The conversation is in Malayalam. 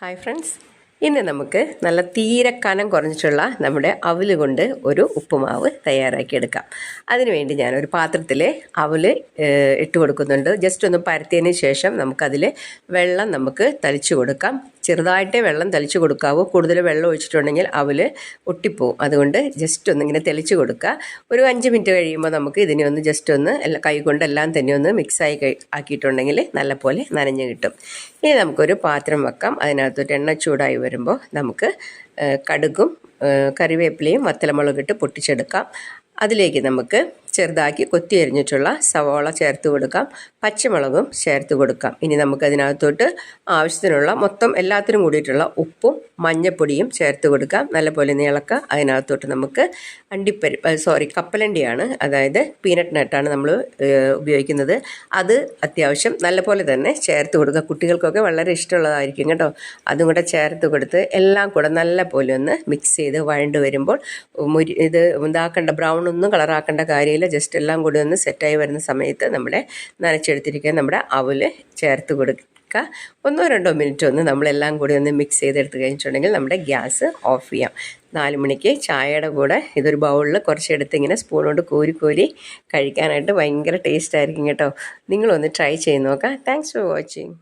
ഹായ് ഫ്രണ്ട്സ്, ഇന്ന് നമുക്ക് നല്ല തീരെ കനം കുറഞ്ഞിട്ടുള്ള നമ്മുടെ അവൽ കൊണ്ട് ഒരു ഉപ്പുമാവ് തയ്യാറാക്കിയെടുക്കാം. അതിനുവേണ്ടി ഞാനൊരു പാത്രത്തിൽ അവൽ ഇട്ട് കൊടുക്കുന്നുണ്ട്. ജസ്റ്റ് ഒന്ന് പരത്തിയതിന് ശേഷം നമുക്കതിൽ വെള്ളം നമുക്ക് തളിച്ചു കൊടുക്കാം. ചെറുതായിട്ടേ വെള്ളം തളിച്ചു കൊടുക്കാവൂ. കൂടുതൽ വെള്ളം ഒഴിച്ചിട്ടുണ്ടെങ്കിൽ അവൽ ഒട്ടിപ്പോവും. അതുകൊണ്ട് ജസ്റ്റ് ഒന്നിങ്ങനെ തെളിച്ച് കൊടുക്കുക. ഒരു 5 മിനിറ്റ് കഴിയുമ്പോൾ നമുക്ക് ഇതിനെ ഒന്ന് ജസ്റ്റ് ഒന്ന് കൈ കൊണ്ടെല്ലാം തന്നെ ഒന്ന് മിക്സായി ആക്കിയിട്ടുണ്ടെങ്കിൽ നല്ലപോലെ നനഞ്ഞ് കിട്ടും. ഇനി നമുക്കൊരു പാത്രം വെക്കാം. അതിനകത്തൊരു എണ്ണ ചൂടായി വരുമ്പോൾ നമുക്ക് കടുകും കറിവേപ്പിലയും വത്തലമുളകിട്ട് പൊട്ടിച്ചെടുക്കാം. അതിലേക്ക് നമുക്ക് ചെറുതാക്കി കൊത്തി അരിഞ്ഞിട്ടുള്ള സവാള ചേർത്ത് കൊടുക്കാം. പച്ചമുളകും ചേർത്ത് കൊടുക്കാം. ഇനി നമുക്കതിനകത്തോട്ട് ആവശ്യത്തിനുള്ള മൊത്തം എല്ലാത്തിനും കൂടിയിട്ടുള്ള ഉപ്പും മഞ്ഞൾപ്പൊടിയും ചേർത്ത് കൊടുക്കാം. നല്ലപോലെ ഇളക്കുക. അതിനകത്തോട്ട് നമുക്ക് കപ്പലണ്ടിയാണ്, അതായത് പീനട്ട് നട്ടാണ് നമ്മൾ ഉപയോഗിക്കുന്നത്. അത് അത്യാവശ്യം നല്ലപോലെ തന്നെ ചേർത്ത് കൊടുക്കുക. കുട്ടികൾക്കൊക്കെ വളരെ ഇഷ്ടമുള്ളതായിരിക്കും കേട്ടോ. അതും കൂടെ ചേർത്ത് കൊടുത്ത് എല്ലാം കൂടെ നല്ലപോലെ ഒന്ന് മിക്സ് ചെയ്ത് വഴണ്ട് വരുമ്പോൾ ഇത് ഇതാക്കേണ്ട, ബ്രൗൺ ഒന്നും കളറാക്കേണ്ട കാര്യമില്ല. ജസ്റ്റ് എല്ലാം കൂടി ഒന്ന് സെറ്റായി വരുന്ന സമയത്ത് നമ്മുടെ നനച്ചെടുത്തിരിക്കാൻ നമ്മുടെ അവൽ ചേർത്ത് കൊടുക്കുക. 1-2 മിനിറ്റ് ഒന്ന് നമ്മളെല്ലാം കൂടി ഒന്ന് മിക്സ് ചെയ്തെടുത്ത് കഴിഞ്ഞിട്ടുണ്ടെങ്കിൽ നമ്മുടെ ഗ്യാസ് ഓഫ് ചെയ്യാം. 4 മണിക്ക് ചായയുടെ കൂടെ ഇതൊരു ബൗളിൽ കുറച്ചെടുത്ത് ഇങ്ങനെ സ്പൂൺ കൊണ്ട് കോരി കഴിക്കാനായിട്ട് ഭയങ്കര ടേസ്റ്റ് ആയിരിക്കും കേട്ടോ. നിങ്ങളൊന്ന് ട്രൈ ചെയ്ത് നോക്കാം. Thanks for watching.